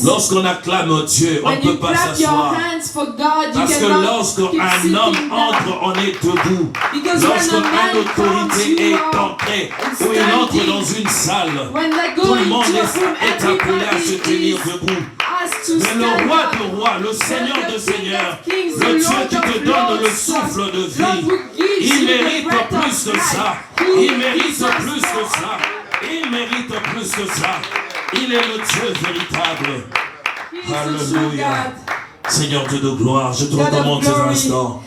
Lorsqu'on acclame Dieu, on ne peut pas s'asseoir. Parce que lorsqu'un homme entre, on est debout. Lorsqu'un autorité est entré, ou il entre dans une salle, tout le monde est appelé à se tenir debout. Mais le roi de rois, le Seigneur de seigneurs, le Dieu qui te donne le souffle de vie, il mérite plus que ça. Il mérite plus que ça. Il mérite plus que ça. Il est le Dieu véritable. Alléluia. Seigneur Dieu de gloire, je te recommande ces instants.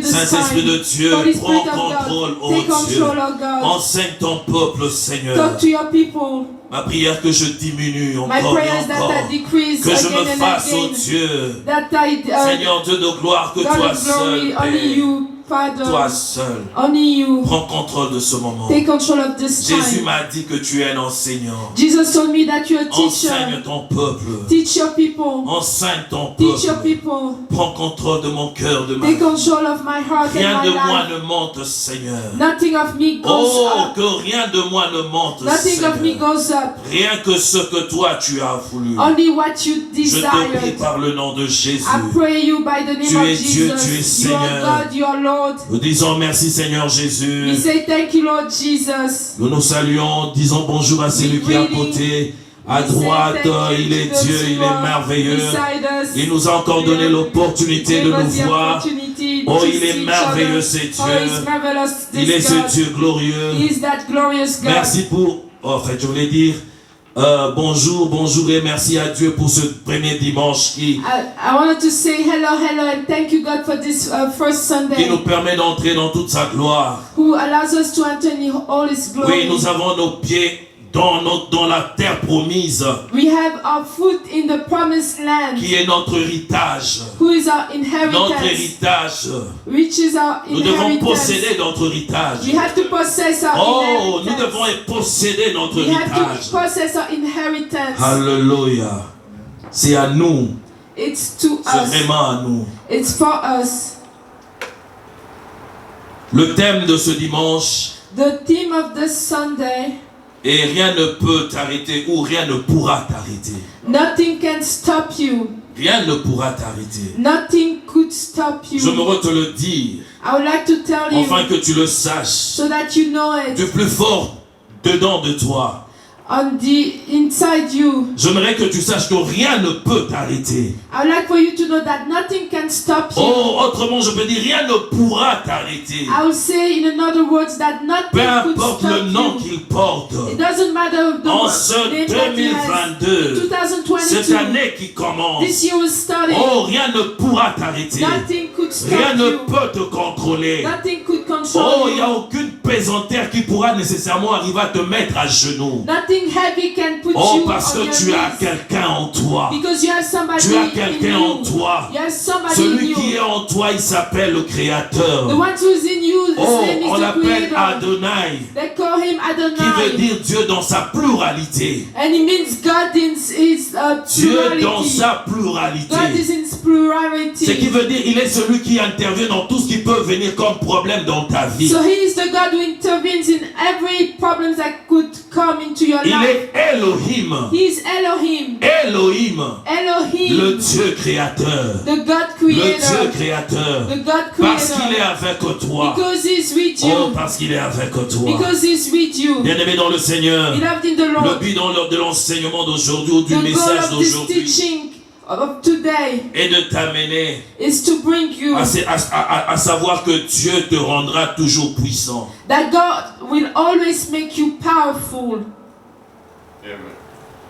Saint-Esprit de Dieu, prends contrôle, ô Dieu. Enseigne ton peuple, Seigneur. Ma prière que je diminue encore et encore. Que je me fasse, ô Dieu. Seigneur Dieu de gloire, que toi seul, Père. Toi seul. Prends contrôle de ce moment. Jésus m'a dit que tu es un enseignant. Jesus told me that you're a teacher. Enseigne ton peuple. Teach your people. Enseigne ton Teach your peuple. people. Prends contrôle de mon cœur, de ma vie. Take control of my heart Rien and my de moi life. ne monte, Seigneur. Nothing of me goes Oh, up. que rien de moi ne monte, Nothing of me Seigneur. goes up. Rien que ce que toi tu as voulu. Only what you Je te prie desired. par le nom de Jésus. I pray you by the Tu name es of Dieu, Jesus. tu es You are Seigneur. God, you are Lord. Nous disons merci Seigneur We Jésus. say thank you, Lord Jesus. Nous nous saluons, disons bonjour à celui qui est à côté. À We say droite, thank you il est to those Dieu, il who est are merveilleux. beside us. Il nous a encore donné l'opportunité de Gave us nous the voir. opportunity Oh, to il est see each merveilleux, other. c'est Oh, Dieu. he's marvelous, Il est this ce God. Dieu glorieux. He is that glorious God. Merci pour... Oh, en fait, je voulais dire bonjour et merci à Dieu pour ce premier dimanche qui I wanted to say hello and thank you God for this first Sunday nous permet d'entrer dans toute sa gloire. who allows us to enter in all His glory. Oui, nous avons nos pieds dans la terre promise, We have our foot in the promised land, qui est notre héritage. who is our Notre inheritance, héritage. which is our Nous devons inheritance. posséder notre héritage. We have to possess our Oh, nous inheritance. devons posséder notre We have héritage. to possess our inheritance. Alléluia. C'est à nous. It's to C'est us. vraiment à nous. It's for us. Le thème de ce dimanche The theme of this Sunday, est rien ne peut t'arrêter ou rien ne pourra t'arrêter. nothing can stop you. Rien ne pourra t'arrêter. Nothing could stop you. J'aimerais te le dire, I would like to tell you afin que tu le saches, so that you know it. du plus fort dedans de toi. On the inside you. J'aimerais que tu saches que rien ne peut t'arrêter. I would like for you to know that nothing can stop you. Oh, autrement, je peux dire, rien ne pourra t'arrêter. I would say in another words that Peu nothing could importe stop le nom you. qu'il porte. It doesn't matter the En ce name that he has. 2022, cette 2022. année qui commence, This year was starting. oh, rien ne pourra t'arrêter. Nothing could stop Rien ne you. peut te contrôler. Nothing could Oh, control il n'y a you. aucune pesanteur qui pourra nécessairement arriver à te mettre à genoux. Nothing heavy can put Oh, you parce on que your tu as knees. quelqu'un en toi. Because you have somebody Tu as in quelqu'un en you. toi. You have somebody in Celui qui you. est en toi, il s'appelle le Créateur. The one who's in you, his Oh, name is on the l'appelle Creator. Adonai, They call him qui veut Adonai. dire Dieu dans sa pluralité. And it means God in his Dieu dans plurality. sa pluralité. God is in his plurality. Ce qui veut dire il est celui qui intervient dans tout ce qui peut venir comme problème dans ta vie. So he is the God who intervenes in every problem that could come into your Il life. est Elohim. He is Elohim. Elohim, Elohim. le Dieu créateur. The God Le Dieu creator. créateur. The God Parce qu'il est creator. avec toi. Because he's with Oh, you. parce qu'il est avec toi. Because he's with you. Bien-aimé dans le Seigneur, Beloved in the le Lord. but de l'enseignement d'aujourd'hui ou du The goal message of this d'aujourd'hui teaching of today est de t'amener is to bring you à savoir que Dieu te rendra toujours puissant. that God will always make you powerful.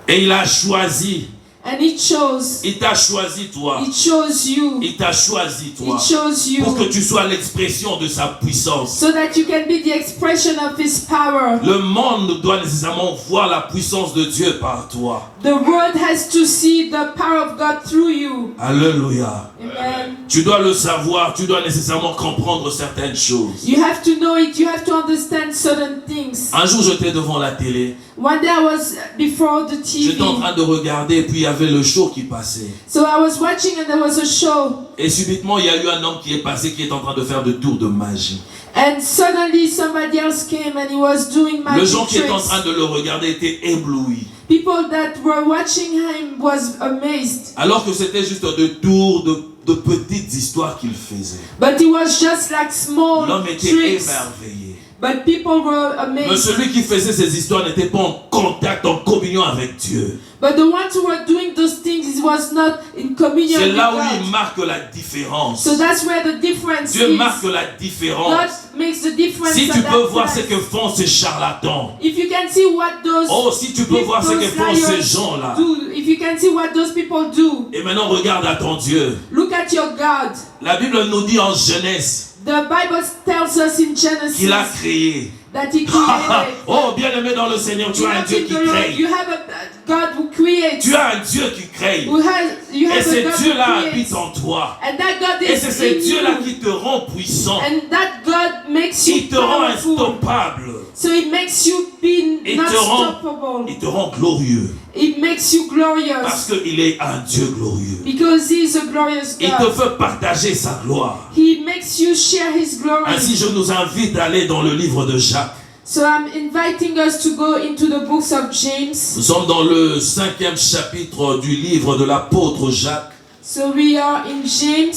Et il a choisi, And he chose. il t'a choisi toi. He chose you. Il t'a choisi He toi. chose Pour que you. tu sois l'expression de sa puissance. So that you can be the expression of his power. Le monde doit nécessairement voir la puissance de Dieu par toi. The world has to see the power of God through you. Alléluia. Amen. Tu dois le savoir, tu dois nécessairement comprendre certaines choses. You have to know it. You have to understand certain things. Un jour, j'étais devant la télé. One day I was before the TV. J'étais en train de regarder et puis il y avait le show qui passait. So I was watching and there was a show. Et subitement, il y a eu un homme qui est passé qui est en train de faire de tours de magie. And suddenly somebody else came and he was doing Les gens magic qui étaient en tricks. train de le regarder étaient éblouis. People that were watching him was amazed. Alors que c'était juste des tours de petites histoires qu'il faisait. But it was just like small L'homme était tricks. émerveillé. But people were Mais amazed. celui qui faisait ces histoires n'était pas en contact, en communion avec Dieu. But the ones who were doing those things was not in communion C'est with là où God. il marque la différence. So that's where the difference Dieu is. marque la God différence. makes the difference. Si at tu that peux voir ce time. que font ces charlatans. If you can see what those Oh, si tu peux voir ce que font ces gens-là. do, if you can see what those people do, Et maintenant, regarde à ton Dieu. look at your God. La Bible nous dit en Genèse The Bible tells us in Genesis qu'il a créé. that He created. Oh, bien-aimé dans le Seigneur, tu as un Dieu qui You crée. have a God who creates. Tu as un Dieu qui crée. You Et have ce a God Dieu-là who creates. habite en toi. And that God Et is c'est ce in Dieu-là you. qui te rend puissant. And that God makes you Il te rend powerful. instoppable. So it makes you be Il not te rend- stoppable. Il te rend glorieux. It makes you glorious. Parce qu'il est un Dieu glorieux. Because He is a glorious Il te God. fait partager sa gloire. He makes you share His glory. Ainsi, je nous invite à aller dans le livre de Jacques. So I'm inviting us to go into the books of James. Nous sommes dans le 5e chapitre du livre de l'apôtre Jacques. So we are in James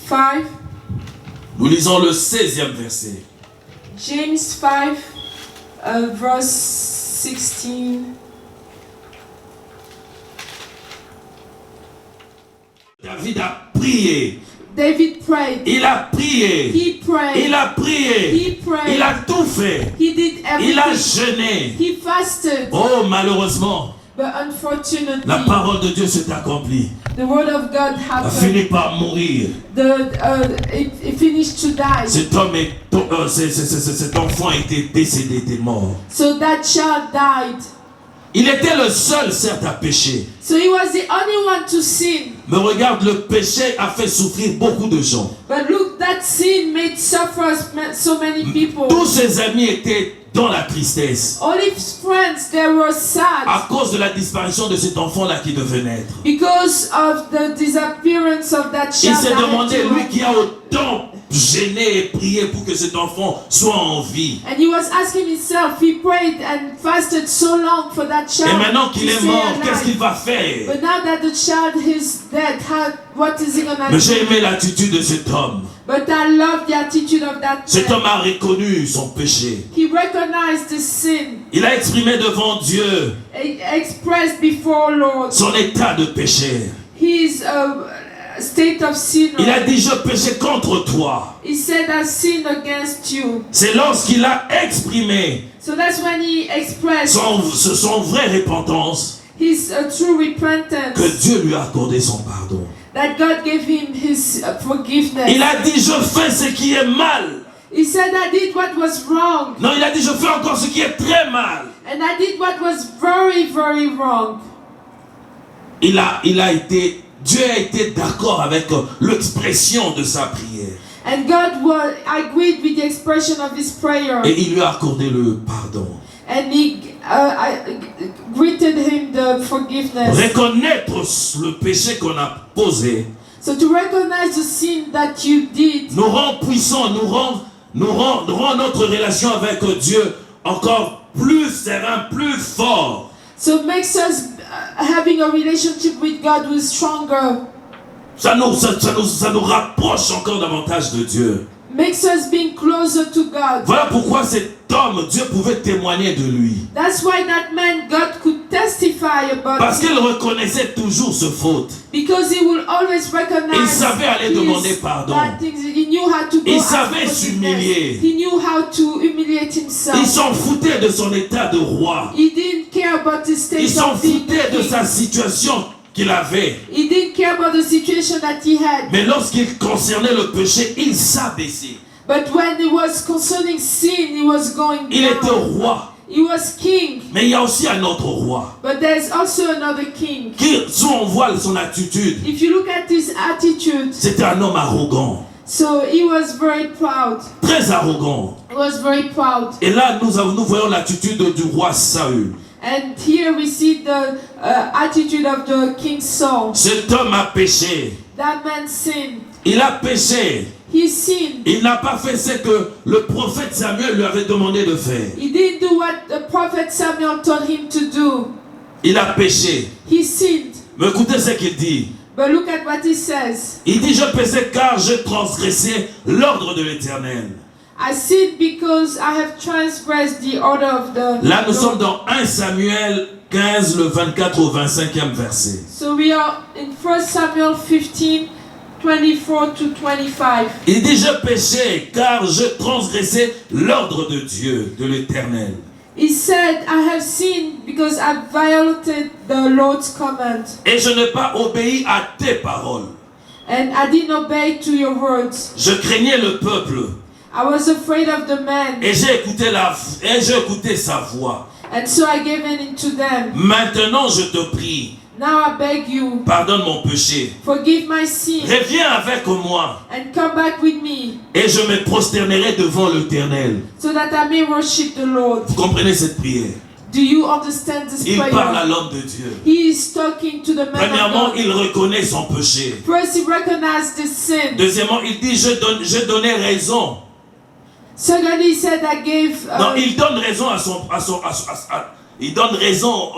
5. Nous lisons le 16e verset. James 5, verse 16. David a prié. David prayed. Il a prié. He prayed. Il a prié. He prayed. Il a tout fait. He did Il a everything. jeûné. He fasted. Oh, malheureusement, But la unfortunately, parole de Dieu s'est accomplie. the word of God A happened. fini par mourir. It finished to die. Cet homme cet enfant était décédé, était mort. So that child died. Il était le seul, certes, à pécher. So he was the only one to sin. Mais regarde, le péché a fait souffrir beaucoup de gens. But look, that sin made suffer so many people. Tous ses amis étaient dans la tristesse All his friends, they were sad à cause de la disparition de cet enfant-là qui devait naître. because of the disappearance of that Il child. s'est that had demandé, to- lui qui a autant gêné et prié pour que cet enfant soit en vie. And he was asking himself, he prayed and fasted so long for that child. Et maintenant qu'il to est stay mort, alive. qu'est-ce qu'il va faire? But now that the child is dead, what is he gonna Mais do? j'ai aimé l'attitude de cet homme. But I love the attitude of that Cet man. homme a reconnu son péché. He recognized the sin. Il a exprimé devant Dieu He expressed before Lord son état de péché. his state of sin. Il a dit, je péchais contre toi. He said, I sinned against you. C'est lorsqu'il a exprimé So that's when he expressed son vraie repentance his true repentance, que Dieu lui a accordé son pardon. that God gave him his forgiveness. Il a dit, je fais ce qui est mal. He said, I did what was wrong. Non, il a dit, je fais encore ce qui est très mal. And I did what was very, very wrong. Dieu a été d'accord avec l'expression de sa prière. And God agreed with the expression of his prayer. Et il lui a accordé le pardon. And he granted him the forgiveness. Reconnaître le péché qu'on a posé So to recognize the sin that you did nous rend puissants, nous rend notre relation avec Dieu encore plus serein, plus fort. so makes us having a relationship with God who is stronger. Ça nous rapproche encore davantage de Dieu. Makes us being closer to God. Voilà pourquoi cet homme, Dieu pouvait témoigner de lui. That's why that man, God could testify about Parce him. qu'il reconnaissait toujours ses fautes. Because he will always recognize Il savait aller his demander pardon. bad things. He knew how to go Il ask savait forgiveness. s'humilier. He knew how to humiliate himself. Il s'en foutait de son état de roi. He didn't care about his Il state s'en of being foutait de king. sa situation qu'il avait. He didn't care about the situation that he had. Mais lorsqu'il concernait le péché, il s'abaissait. But when it was concerning sin, he was going Il était down. roi. He was king. Mais il y a aussi un autre roi. But there's also another king. Qui, si on voit son attitude, If you look at his attitude, c'était un homme arrogant. so he was very proud. Très arrogant. He was very proud. Et là, nous voyons l'attitude du roi Saül. And here we see the attitude of the King Saul. Cet homme a péché. That man sinned. Il a péché. He sinned. Il n'a pas fait ce que le prophète Samuel lui avait demandé de faire. He didn't do what the prophet Samuel told him to do. Il a péché. He sinned. Mais écoutez ce qu'il dit. But look at what he says. Il dit, je péchais car je transgressais l'ordre de l'Éternel. I sinned because I have transgressed the order of the Là, nous Lord. sommes dans 1 Samuel 15, le 24 au 25e verset. So we are in 1 Samuel 15, 24 to 25. Il dit, je péchais car je transgressais l'ordre de Dieu, de l'Éternel. He said, I have sinned because I violated the Lord's command. Et je n'ai pas obéi à tes paroles. And I didn't obey to your words. Je craignais le peuple. I was afraid of the man. Et j'ai écouté sa voix. And so I gave in to them. Maintenant, je te prie, Now I beg you, pardonne mon péché. forgive my sin. Reviens avec moi And come back with me. et je me prosternerai devant l'Éternel. So that I may worship the Lord. Vous comprenez cette prière? Do you understand this Il parle à prayer? l'homme de Dieu. He is talking to the man Premièrement, of God. il reconnaît son péché. First, he recognized the sin. Deuxièmement, il dit, je donnais raison. Secondly, he said, I gave... Non, il donne raison il donne raison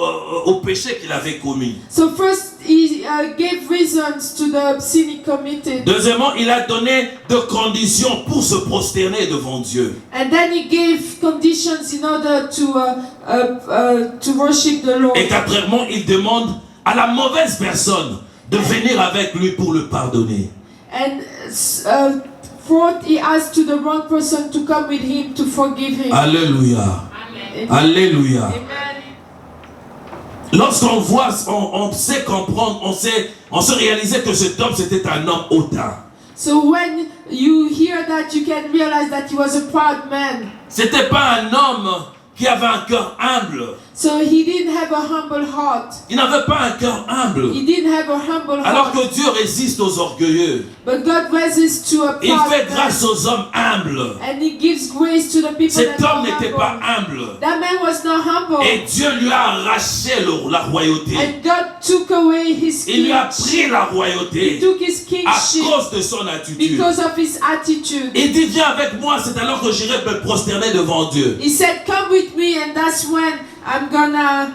au péché qu'il avait commis. So first, he gave reasons to the sin he committed. Deuxièmement, il a donné de conditions pour se prosterner devant Dieu. And then he gave conditions in order to worship the Lord. Et quatrièmement, il demande à la mauvaise personne de venir avec lui pour le pardonner. And fourth, he asked to the wrong person to come with him to forgive him. Alléluia. Amen. Alléluia. Amen. Lorsqu'on voit, on sait comprendre, on sait réaliser que cet homme c'était un homme hautain. So when you hear that, you can realize that he was a proud man. C'était pas un homme qui avait un cœur humble. So he didn't have a humble heart. Il n'avait pas un cœur humble. He didn't have a humble Alors heart. que Dieu résiste aux orgueilleux. But God resists to a Il proud fait man. grâce aux hommes humbles. And he gives grace to the people Cet that homme are n'était humble. pas humble. That man was not humble. Et Dieu lui a arraché la royauté. And God took away his Il lui a kingship. pris la He royauté took his à kingship cause de son attitude. because of his attitude. Il dit, viens avec moi, c'est alors que j'irai me prosterner devant Dieu. He said, come with me, and that's when I'm gonna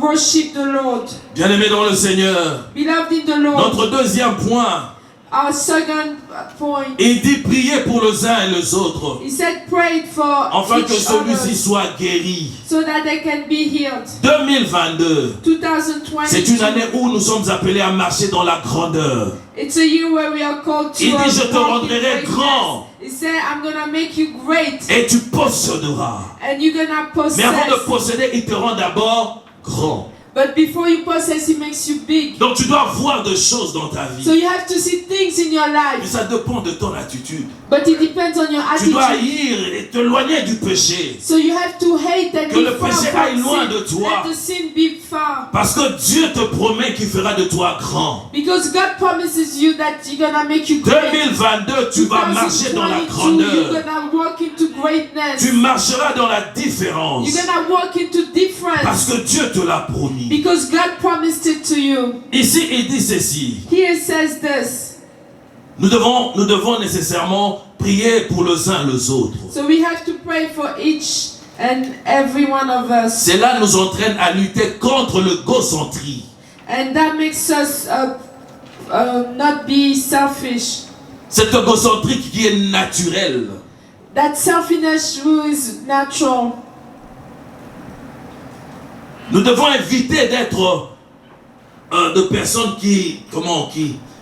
worship the Lord. Bien-aimé dans le Seigneur, Beloved in the Lord. notre deuxième point, Our second point. il dit prier pour les uns et les autres, He said, pray for afin que each celui-ci other soit guéri. so that they can be healed. 2022, 2020. c'est une année où nous sommes appelés à marcher dans la grandeur. It's a year where we are called to Il dit, je te walk in rendrai greatness. grand He said, I'm gonna make you great, et tu posséderas. and you're gonna Mais avant de possess. posséder, il te rend d'abord grand. But before you possess, He makes you big. Donc tu dois voir des choses dans ta So vie. you have to see things in your Mais life, ça dépend de ton attitude. but it depends on your Tu dois attitude. haïr et t'éloigner du péché. So you have to hate and Que le be far péché aille from loin sin. de toi. Let the sin be far. Parce que Dieu te promet qu'il fera de toi grand. Because God promises you that He's gonna make you great. 2022, tu vas marcher dans la 2022, grandeur. you're gonna walk into greatness. Tu marcheras dans la différence. You're gonna walk into difference. Parce que Dieu te l'a promis. Because God promised it to you. Ici, il dit ceci. Here it says this. Nous devons nécessairement prier pour les uns les autres. So we have to pray for each and every one of us. Cela nous entraîne à lutter contre le gocentrie. And that makes us not be selfish. Cette gocentrie qui est naturelle. That selfishness who is natural. Nous devons éviter d'être de personnes qui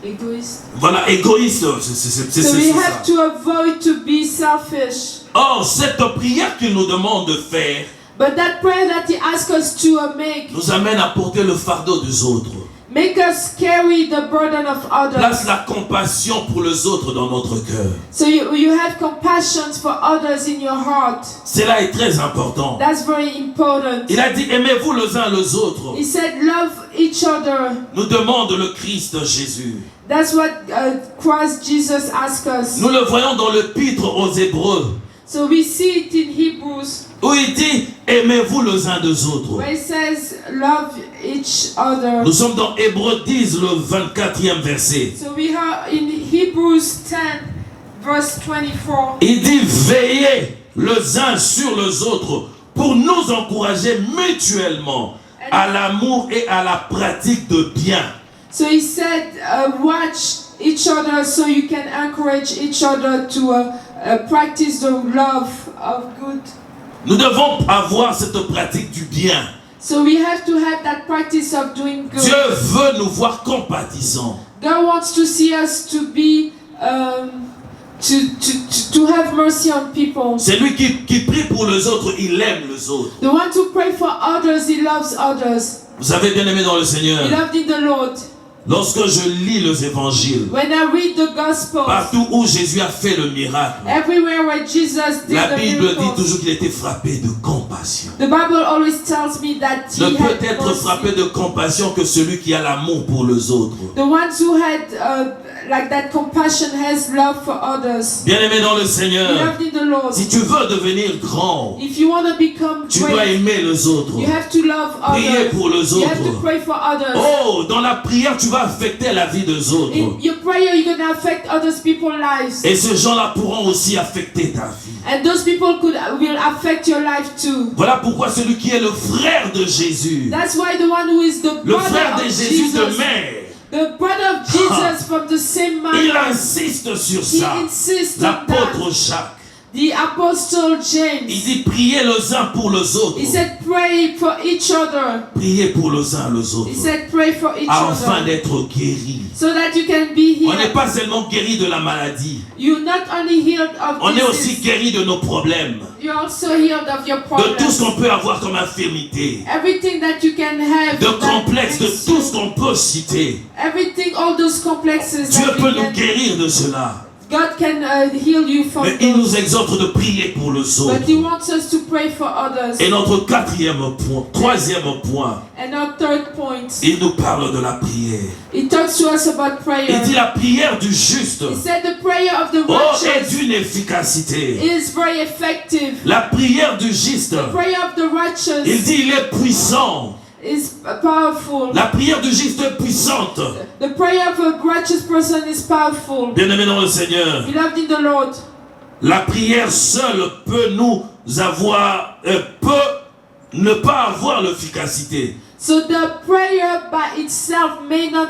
Egoist. voilà, égoïstes. C'est So we ça. have to avoid to be selfish. Or, cette prière qu'il nous demande de faire But that prayer that He asks us to make, nous amène à porter le fardeau des autres. make us carry the burden of Place others. la compassion pour les autres dans notre cœur. So you have compassion for others in your heart. Cela est très important. That's very important. Il a dit, aimez-vous les uns les autres. He said, love each other. Nous demande le Christ Jésus. That's what Christ Jesus asked us. Nous le voyons dans l'épître aux Hébreux, So we see it in Hebrews, où il dit, aimez-vous les uns des autres. where it says, love each other. Nous sommes dans Hébreux 10, le 24e verset. So we are in Hebrews 10, verse 24. Il dit, veillez les uns sur les autres pour nous encourager mutuellement à l'amour et à la pratique de bien. So he said, watch each other so you can encourage each other to practice the love of good. Nous devons avoir cette pratique du bien. So we have to have that practice of doing good. Dieu veut nous voir compatissants. God wants to see us to be to have mercy on people. C'est lui qui prie pour les autres, il aime les autres. The one to pray for others, he loves others. Vous avez bien aimé dans le Seigneur. He loved in the Lord. Lorsque je lis les évangiles, When I read the Gospels, partout où Jésus a fait le miracle, everywhere where Jesus did la the Bible dit miracles, toujours qu'il était frappé de compassion. the Bible always tells me that he Ne peut had être mercy. frappé de compassion que celui qui a l'amour pour les autres. The ones who had like that compassion has love for others. Bien aimé dans le He Seigneur, loved in the Lord. si tu veux devenir grand, If you want to become tu dois great, aimer les autres. you have to love Prier others. pour les You have to autres. pray for others. Oh, dans la prière, tu vas affecter la vie des autres. In your prayer, you're going to affect others people's lives. Et ces gens-là pourront aussi affecter ta vie. And those people will affect your life too. Voilà pourquoi celui qui est le frère de Jésus, That's why the one who is the le brother frère of de Jésus de Jesus, mère, the brother of Jesus from the same il mother, insiste sur he ça. insists on L'apôtre that. Jacques, The apostle il James, dit priez les uns pour les autres. he said pray for each other. Priez pour les uns les autres. He said pray for each Afin other. d'être guéris. So that you can be On n'est healed. pas seulement guéri de la maladie. You're not only healed of On est aussi disease, guéri de nos problèmes. you're also healed of your De tout ce problems. qu'on peut avoir comme infirmité. Everything that you can have. De that complexes, de makes tout you- ce qu'on peut citer. Everything, all those complexes Dieu that peut we nous can, guérir de cela. God can heal you from Mais il those. nous exhorte de prier pour les autres. But He wants us to pray for others. Et notre troisième point, And our third point, il nous parle de la prière. He talks to us about prayer. Il dit la prière du juste, He said the prayer of the oh, est righteous d'une efficacité. is very effective. La prière du juste, The prayer of the righteous il dit il est puissant. is powerful. La prière du juste est puissante. The prayer of a righteous person is powerful. Bien-aimés dans le Seigneur, Beloved in the Lord, la prière seule peut peut ne pas avoir l'efficacité. so the prayer by itself may not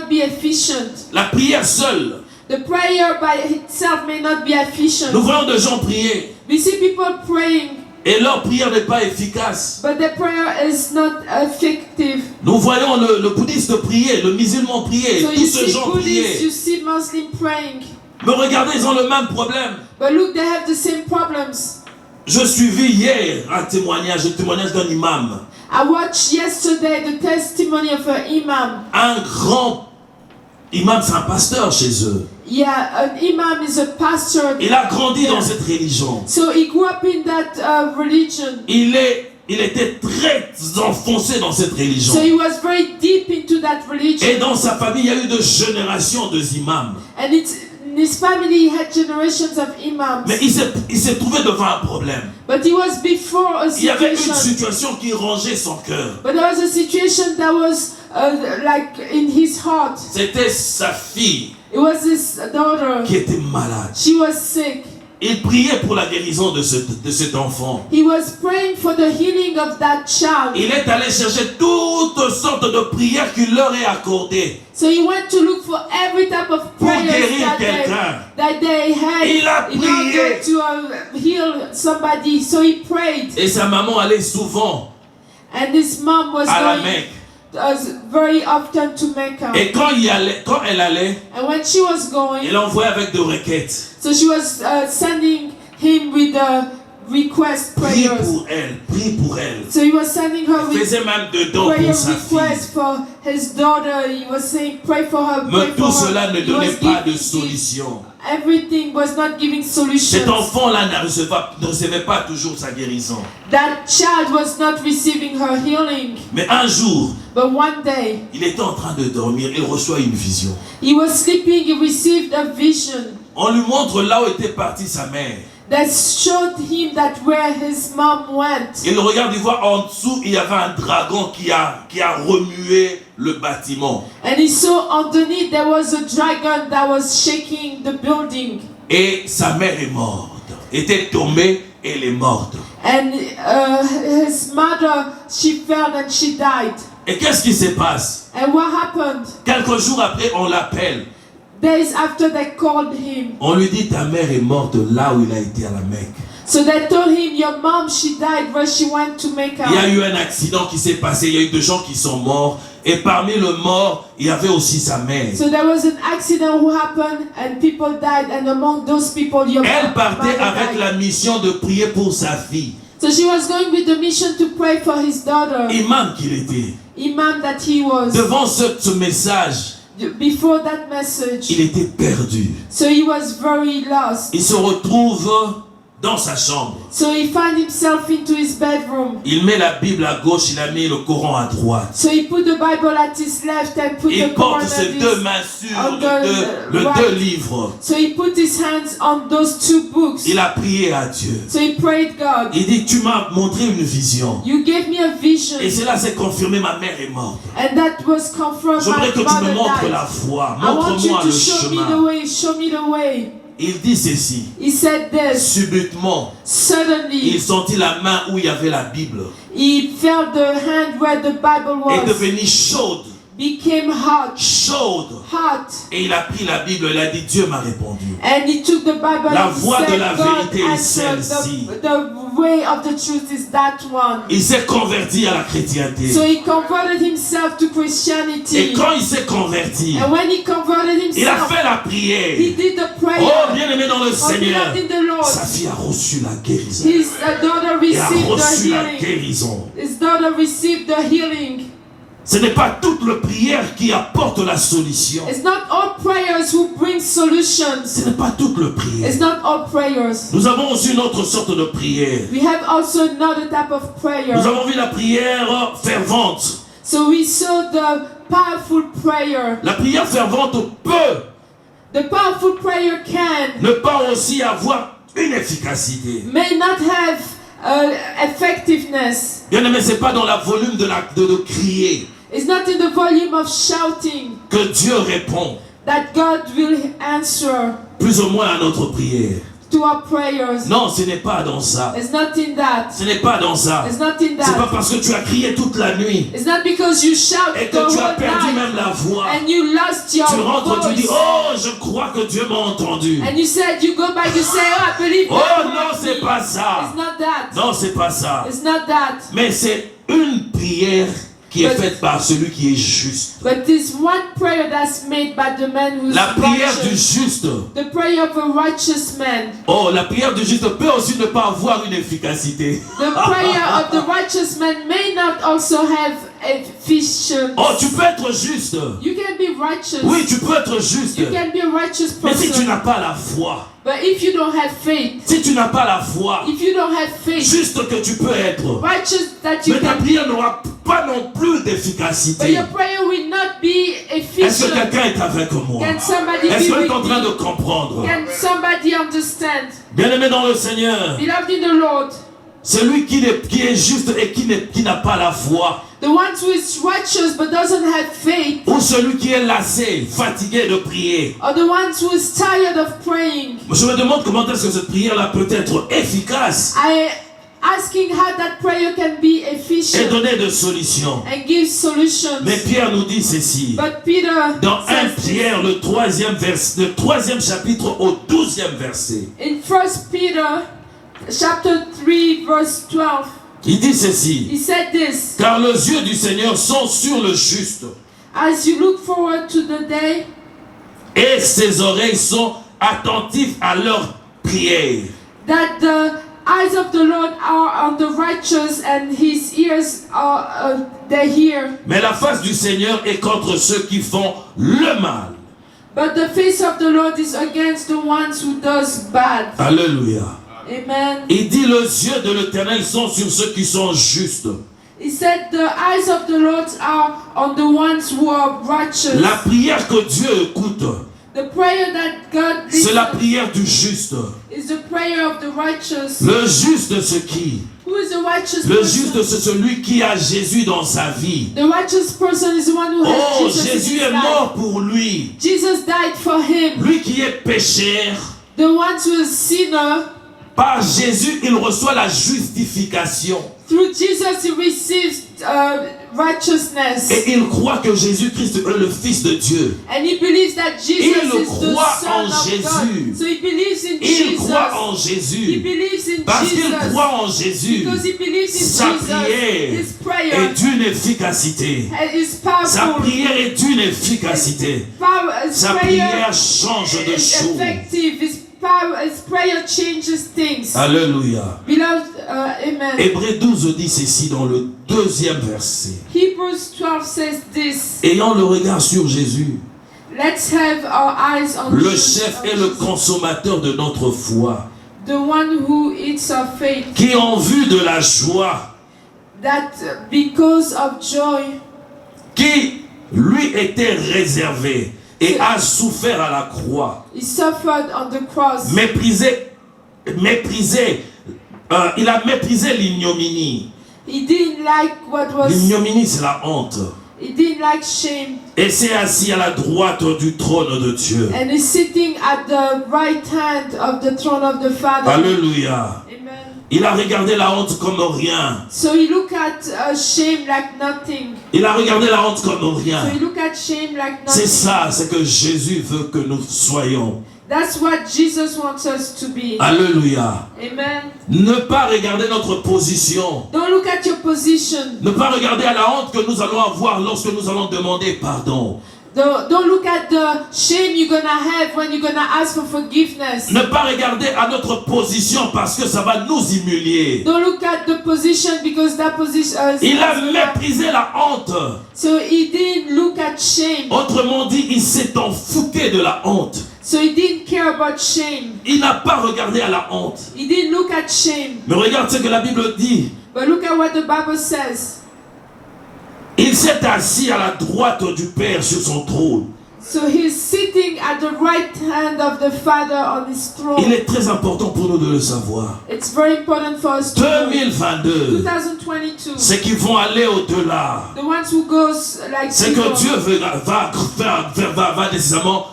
be efficient. La prière seule. The prayer by itself may not be efficient. Nous voyons des gens prier We see people praying, et leur prière n'est pas efficace. but the prayer is not effective. Nous voyons le bouddhiste prier, le musulman prier, So tous you ces see gens Buddhists, prier. you see Muslims praying, Mais regardez, ils ont le même problème. but look, they have the same problems. Je suivis hier un témoignage d'un imam. I watched yesterday the testimony of an imam. Un grand imam, c'est un pasteur chez eux. Yeah, an imam is a pastor. Il a grandi dans cette religion. So he grew up in that religion. Il était très enfoncé dans cette religion. So he was very deep into that religion. Et dans sa famille, il y a eu de générations d'imams. And in his family, he had generations of imams. Mais il s'est trouvé devant un problème. But he was before a Il y avait une situation. situation qui rongeait son cœur. But there was a situation that was like in his heart. C'était sa fille It was his daughter. qui était malade. She was sick. Il priait pour la guérison de cet enfant. He was praying for the healing of that child. Il est allé chercher toutes sortes de prières qu'il leur est accordées. So he went to look for every type of Pour prayers guérir quelqu'un. that they had Il a in prié. order to heal somebody. So he prayed. Et sa maman allait souvent And his mom was à la going Mecque. very often to Mecca. Et quand elle allait, And when she was going, il envoyait avec des requêtes. so she was sending him with request Prie prayers. pour elle, prie pour elle. So he was sending her Il with faisait même des dons prayer pour sa fille. requests for his daughter. He was saying, pray for her, pray Mais tout for cela her. ne He donnait was pas de giving solution. everything, was not giving solutions. Cet enfant-là ne recevait pas toujours sa guérison. That child was not receiving her healing. Mais un jour, But one day, il était en train de dormir, il reçoit une vision. he was sleeping, he received a vision On lui montre là où était partie sa mère. that showed him that where his mom went. Il regarde, il voit en dessous, il y avait un dragon qui a remué le bâtiment. And he saw underneath there was a dragon that was shaking the building. Et sa mère est morte. Était tombée et elle est morte. And his mother she fell and she died. Et qu'est-ce qui se passe? And what happened? Quelques jours après, on l'appelle. Days after they called him. On lui dit ta mère est morte là où il a été à la Mecque. So they told him your mom she died where she went to Mecca. Il y a eu un accident qui s'est passé, il y a eu des gens qui sont morts et parmi les morts, il y avait aussi sa mère. So there was an accident who happened and people died and among those people your Elle partait avec died. la mission de prier pour sa fille. So she was going with the mission to pray for his daughter. Imam qu'il était. Imam that he was. Devant ce message, before that message. il était perdu. So he was very lost. Il se retrouve dans sa chambre. So he found himself into his bedroom. Il met la Bible à gauche, il a mis le Coran à droite. So he put the Bible at his left and put Il the Quran porte at ses his deux mains sur les right. deux livres. So he put his hands on those two books. Il a prié à Dieu. So he prayed God. Il dit, tu m'as montré une vision. You gave me a vision. Et cela s'est confirmé, ma mère est morte. And that was confirmed. J'aimerais que tu me mother montres died. la foi. I want you Montre-moi to le show me the chemin. way. Show me the way. Il dit ceci. He said this. Subitement, Suddenly, il sentit la main où il y avait la Bible. he felt the hand where the Bible Et was. devenue chaude. Became hot. Chaude. Hot. Et il a pris la Bible, il a dit, Dieu m'a répondu. And he took the Bible La and he voie de said, la God vérité est answered. celle-ci. The way of the truth is that one. Il s'est converti à la chrétienté. So he converted himself to Et Christianity. quand il s'est converti, And when he converted il a himself, fait la he prière. did the prayer. Oh, bien-aimé dans le Oh, Seigneur, beloved in the Lord. sa fille a reçu la guérison. His daughter Et a received the reçu la healing. guérison. His daughter received the healing. Ce n'est pas toute la prière qui apporte la solution. It's not all prayers who bring Ce solutions. n'est pas toute la prière. It's not all prayers. Nous avons aussi une autre sorte de prière. We have also another type of prayer. Nous avons vu la prière fervente. So we saw the powerful prayer. La prière fervente peut The powerful prayer ne pas aussi avoir une efficacité. may not have effectiveness. Bien aimé, ce n'est pas dans la volume de crier It's not in the volume of shouting que Dieu répond that God will answer plus ou moins à notre prière. to our prayers. Non, ce n'est pas dans ça. It's not in that. Ce n'est pas dans ça. It's not in C'est pas that. parce que tu as crié toute la nuit It's not because you shout et the que tu as whole perdu night même la voix. and you lost your Tu rentres, tu dis, voice. oh, je crois que Dieu m'a entendu. And you said, you go back, you say, oh, I believe Oh God non, heard c'est me. pas ça. It's not that. Non, c'est pas ça. It's not that. Mais c'est une prière qui est faite par celui qui est juste. But this one prayer that's made by the man who's La prière du righteous. juste. The prayer of a righteous man. Oh, la prière du juste peut aussi ne pas avoir une efficacité. The prayer of the righteous man may not also have efficiency. Oh, tu peux être juste. You can be righteous. Oui, tu peux être juste. You can be a righteous Mais si tu person. n'as pas la foi, But if you don't have faith, si tu n'as pas la foi, if you don't have faith, juste que tu peux être, righteous that you mais ta can be, prière n'aura pas non plus but d'efficacité. your prayer will not be Est-ce que efficient. quelqu'un est avec moi? Can somebody Est-ce be qu'on est with en train de me? comprendre? Can somebody understand? Bien-aimé dans le Seigneur, Beloved in the Lord, celui qui est juste et qui n'a pas la foi, the one who is righteous but doesn't have faith, ou celui qui est lassé, fatigué de prier. or the one who is tired of praying, Je me demande comment est-ce que cette prière-là peut être efficace I asking how that prayer can be et efficient donner des solutions. and give solutions. Mais Pierre nous dit ceci. But Peter Dans 1 says this Pierre, le troisième chapitre au 12e verset. in 1 Peter chapter 3 verse 12, Il dit ceci. he said this, Car les yeux du Seigneur sont sur le juste as you look forward to the day et ses oreilles sont attentives à leurs prières. that the eyes of the Lord are on the righteous and his ears are they hear. Mais la face du Seigneur est contre ceux qui font le mal. But the face of the Lord is against the ones who does bad. Alléluia. Amen. Il dit les yeux de l'Éternel sont sur ceux qui sont justes. He said the eyes of the Lord are on the ones who are righteous. La prière que Dieu écoute, The prayer that God c'est la listens prière du juste. is the prayer of the righteous. Le juste, c'est qui? Who is the righteous Le person? juste, c'est celui qui a Jésus dans sa vie. The righteous person is the one who has Oh, Jesus in Jésus his est life. mort pour lui. Jesus died for him. Lui qui est pécheur, The one who is sinner, par Jésus, il reçoit la justification. Through Jesus, he receives righteousness. Et il croit que Jésus-Christ est le Fils de Dieu. And he believes that Jesus Il is the croit Son en of Jésus. God. So he believes in Il Jesus. croit en He Jésus. believes in Parce qu'il Jesus. croit en Jésus, Because he believes in sa Jesus. prière His prayer est d'une efficacité. is powerful. Sa prière est d'une efficacité. His Sa prayer prière change de is choses. effective. His prayer changes things. Alléluia. Beloved, amen. Hébreux 12 dit ceci dans le 2e verset. Hebrews 12 says this. Ayant le regard sur Jésus, Let's have our eyes on le Jesus, chef et le consommateur de notre foi, the one who eats our faith, qui en vue de la joie that because of joy, qui lui était réservée et a souffert à la croix, he suffered on the cross. Il a méprisé l'ignominie. He didn't like what was. L'ignominie, c'est la honte. He didn't like shame. Et s'est assis à la droite du trône de Dieu. And he's sitting at the right hand of the throne of the Father. Alléluia. Amen. Il a regardé la honte comme rien. So he looked at shame like nothing. Il a regardé la honte comme rien. So he looked at shame like nothing. C'est ça, c'est que Jésus veut que nous soyons. That's what Jesus wants us to be. Alléluia. Amen. Ne pas regarder notre position. Don't look at your position. Ne pas regarder à la honte que nous allons avoir lorsque nous allons demander pardon. Don't look at the shame you're gonna have when you're gonna ask for forgiveness. Ne pas regarder à notre position parce que ça va nous humilier. Don't look at the position because that position. Il a méprisé la honte. So he didn't look at shame. Autrement dit, il s'est enfouté de la honte. So he didn't care about shame. Il n'a pas regardé à la honte. He didn't look at shame. Mais regarde ce que la Bible dit. But look at what the Bible says. Il s'est assis à la droite du Père sur son trône. So he's sitting at the right hand of the Father on his throne. Il est très important pour nous de le savoir. It's very important for us to know. 2022, 2022. ceux qui vont aller au-delà, The ones who goes like c'est people, que Dieu va nécessairement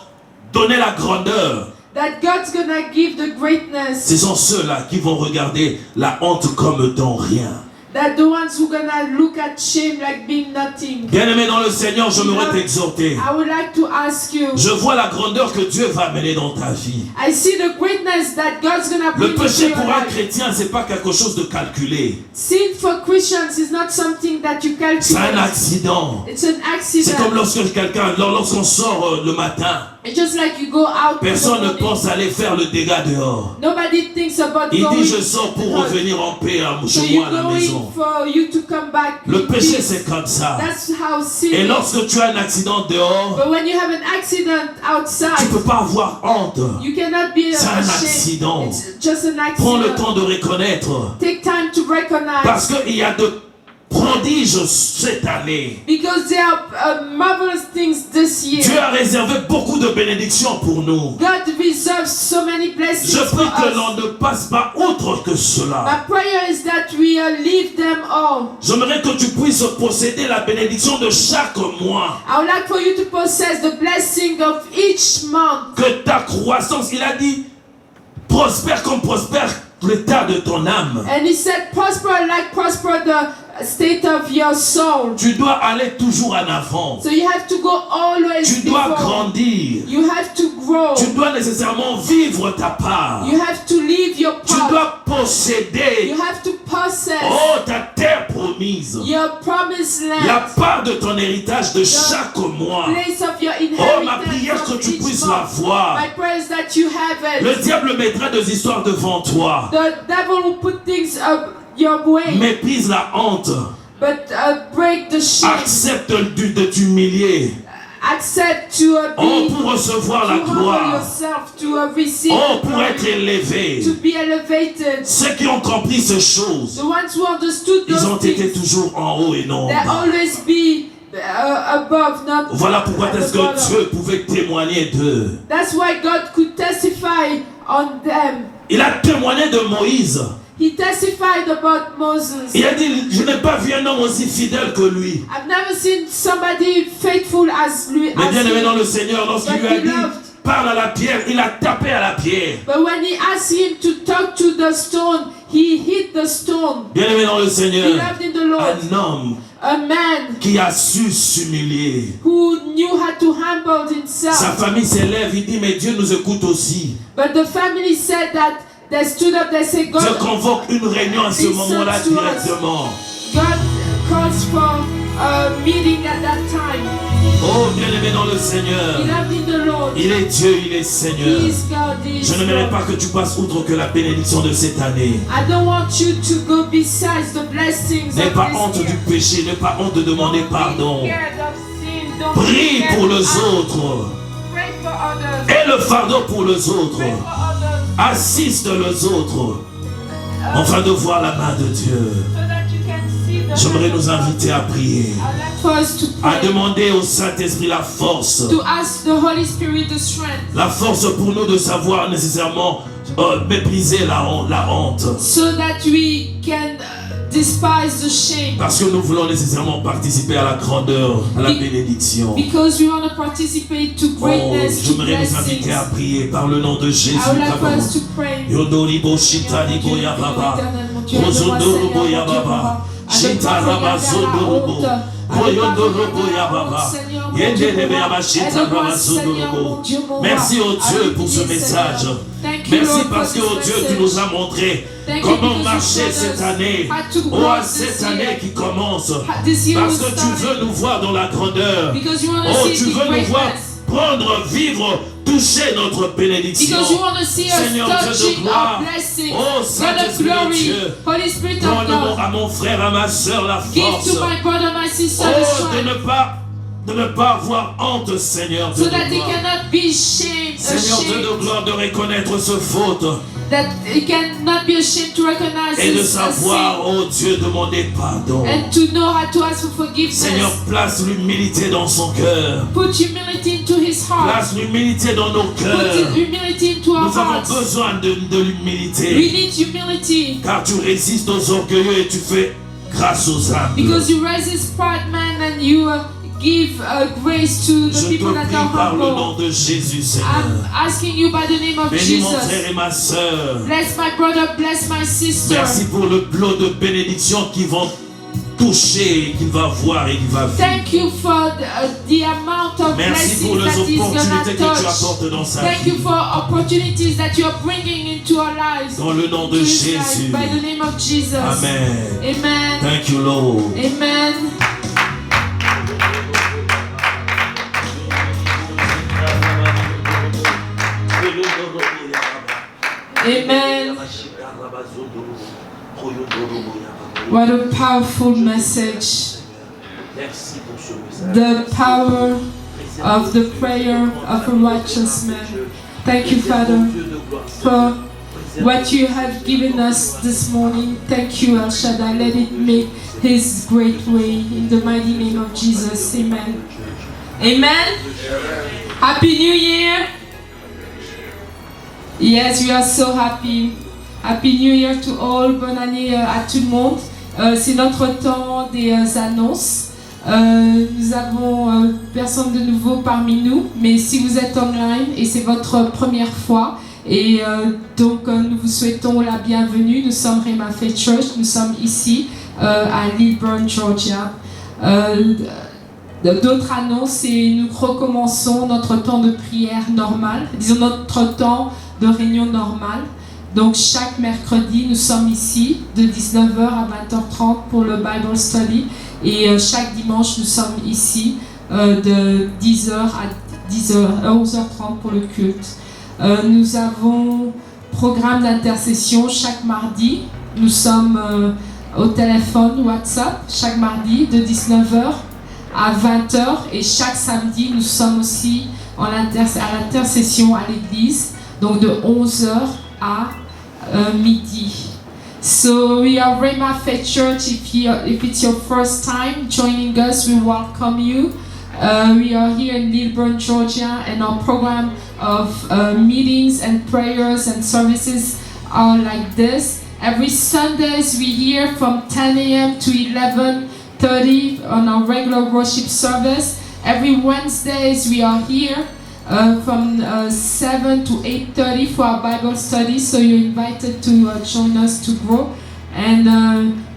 donner la grandeur. that God's gonna give the greatness. Ce sont ceux-là qui vont regarder la honte comme étant rien. That the ones who gonna look at shame like being nothing. Bien-aimé dans le Seigneur, je voudrais t'exhorter. I would like to ask you. Je vois la grandeur que Dieu va amener dans ta vie. I see the greatness that God's gonna Le bring into péché your pour un life. chrétien, c'est pas quelque chose de calculé. Sin for Christians is not something that you calculate. C'est un accident. It's an accident. C'est comme lorsqu'on sort le matin. It's just like you go out. Personne ne pense aller faire le dégât dehors. Nobody thinks about Il going. dit je sors pour revenir en paix So chez you're moi à la going maison. for you to come back. Le in péché peace. c'est comme ça. That's how sin Et is. lorsque tu as un accident dehors, But when you have an accident tu outside, peux pas avoir honte. you cannot be C'est un ashamed. accident. It's just an accident. Prends le temps de reconnaître. Take time to recognize. Parce qu'il y a de prodiges cette année. Because there are marvelous things this year. Dieu a réservé beaucoup de bénédictions pour nous. God reserves so many blessings Je for prie que us. l'on ne passe pas outre que cela. My prayer is that we leave them all. J'aimerais que tu puisses posséder la bénédiction de chaque mois. I would like for you to possess the blessing of each month. Que ta croissance, il a dit, prospère comme prospère l'état de ton âme. And he said, prosper the state of your soul. Tu dois aller toujours en avant. So you have to go always Tu dois before. grandir. You have to grow. Tu dois nécessairement vivre ta part. You have to leave your Tu part. dois posséder, You have to possess ta terre promise. your promised land. La part de ton héritage de chaque mois. Place of your Ma prière inheritance que of tu each puisses month. la voir. My prayer is that you have it. Le diable mettra des histoires devant toi. The devil will put things up your way, Méprise la honte. but break the shame. Accepte de t'humilier. Accept to be Pour recevoir la to humble gloire. yourself, to receive Pour glory, être élevé. to be elevated. Ceux qui ont compris ces choses, The ones who understood ils those ont été things, toujours en haut et non en they bas. always be above, not Voilà pourquoi at the est-ce que bottom. Dieu pouvait témoigner d'eux. That's why God could testify on them. Il a témoigné de Moïse. He testified about Moses. Il a dit, je n'ai pas vu un homme aussi fidèle que lui. I've never seen somebody faithful as lui. Mais as bien aimé him. dans le Seigneur, lorsqu'il But lui a he dit, loved. parle à la pierre, il a tapé à la pierre. But when he asked him to talk to the stone, he hit the stone. Bien-aimé dans le Seigneur, Beloved in the Lord, un homme a man qui a su s'humilier. who knew how to humble himself. Sa famille s'élève, il dit, mais Dieu nous écoute aussi. But the family said that they stood up, they said, Je God, convoque une réunion à ce moment-là directement. God calls for a meeting at that time. Oh, bien-aimé dans le Seigneur, Beloved in the Lord, il est Dieu, il est Seigneur. He is God, He is Je ne mérite Lord. pas que tu passes outre que la bénédiction de cette année. I don't want you to go besides the blessings N'aie of pas this honte year. du péché, n'aie pas honte de demander Don't be pardon. scared of sin. Don't be Prie scared pour to les ask. autres. Pray for others. Aie le fardeau pour les autres. Pray for others. Assiste les autres. Afin de voir la main de Dieu. So that you can see the J'aimerais hand of nous God. inviter à prier. I'd like for us to À pray. demander au Saint-Esprit la force. To ask the Holy Spirit the strength. La force pour nous de savoir nécessairement mépriser la honte. So that we can despise the shame. Parce que nous voulons nécessairement participer à la grandeur, à la bénédiction. Because we want to participate to Oh, greatness, to j'aimerais nous inviter blessings. à prier par le nom de Jésus. I would like for us to pray. Yodoribo Shitani Boya Baba. Kozondoro Boya Baba. Shitaraba Zondorobo. Koyondorobo Ya Baba. Yenderebe Yaba Shitaraba Zondorobo. Merci au Dieu pour ce message. Merci parce que oh Dieu tu nous as montré comment marcher cette année. Oh, à cette année qui commence. Parce que tu veux nous voir dans la grandeur. Oh, tu veux nous voir prendre, vivre, toucher notre bénédiction. Because you want to see us Seigneur Dieu de touching gloire. our blessing. Oh, God of Saint-Esprit de glory, Dieu. Holy Spirit of Donne God, à mon frère, à ma soeur la give force. to my brother, my sister the Oh, strength, de ne pas avoir honte, Seigneur Dieu so de that they gloire. cannot be ashamed, Seigneur Dieu de gloire, de reconnaître ce faute that they cannot be ashamed to recognize et de this as savoir, sin, oh Dieu, demander pardon. and to know how to ask for forgiveness. Seigneur, place l'humilité dans son cœur. Put humility into his heart. Place l'humilité dans nos Put cœurs. humility into our Nous avons hearts. besoin de We l'humilité. need humility Car tu résistes aux orgueilleux et tu fais grâce aux humbles. because you resist pride, man, and you give grace to the Je te people that prie are par le humble. nom de Jésus, Seigneur. I'm asking you by the name of Bénis mon Jesus. frère et ma soeur. Bless my brother, bless my sister. Merci pour le lot de bénédictions qui vont toucher, qu'il va voir et qu'il va vivre. Thank you for the amount of Merci pour blessings les that he's opportunités gonna que tu touch. apportes dans sa Thank vie. you for opportunities that you are bringing into our lives. Dans le nom de To his life, Jésus. by the name of Jesus. Amen. Amen. Thank you, Lord. Amen. Amen. What a powerful message. Merci pour ce message. The power of the prayer of a righteous man. Thank you, Father, for what you have given us this morning. Thank you, El Shaddai. Let it make his great way in the mighty name of Jesus. Amen. Amen. Happy New Year. Yes, we are so happy. Happy New Year to all. Bonne année à tout le monde. C'est notre temps des annonces. Nous avons personne de nouveau parmi nous, mais si vous êtes online et c'est votre première fois, et donc nous vous souhaitons la bienvenue. Nous sommes Rhema Faith Church, nous sommes ici à Lilburn, Georgia. D'autres annonces et nous recommençons notre temps de prière normal, disons notre temps de réunion normale. Donc chaque mercredi, nous sommes ici de 19h à 20h30 pour le Bible Study et chaque dimanche, nous sommes ici de 10h à 11h30 pour le culte. Nous avons programme d'intercession chaque mardi. Nous sommes au téléphone WhatsApp chaque mardi de 19h à 20h et chaque samedi, nous sommes aussi à l'intercession à l'église, donc de 11h à midi. So we are Rhema Faith Church. If it's your first time joining us, we welcome you. We are here in Lilburn, Georgia, and our program of meetings and prayers and services are like this. Every Sundays we hear from 10 a.m. to 11:30 on our regular worship service. Every Wednesdays we are here from 7 to 8:30 for our Bible study, so you're invited to join us to grow. And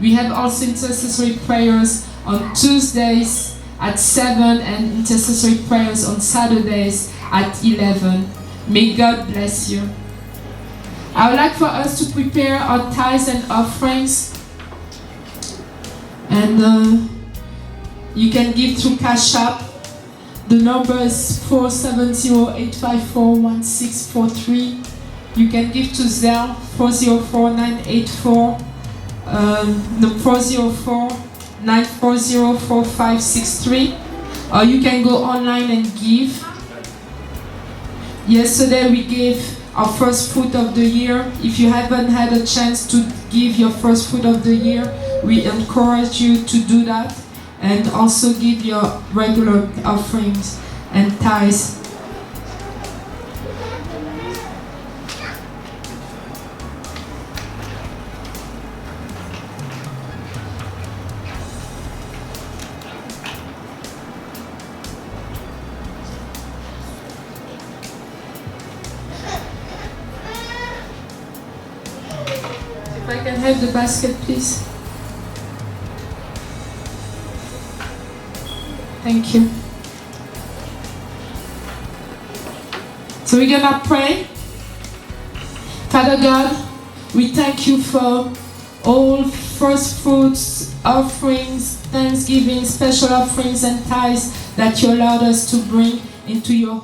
we have also intercessory prayers on Tuesdays at 7 and intercessory prayers on Saturdays at 11. May God bless you. I would like for us to prepare our tithes and offerings. And you can give through Cash App. The number is 470-854-1643. You can give to Zelle 404-940-4563. Or you can go online and give. Yesterday we gave our first fruit of the year. If you haven't had a chance to give your first fruit of the year, we encourage you to do that, and also give your regular offerings and tithes. If I can have the basket, please. Thank you. So we're gonna pray. Father God, we thank you for all first fruits, offerings, thanksgiving, special offerings and tithes that you allowed us to bring into your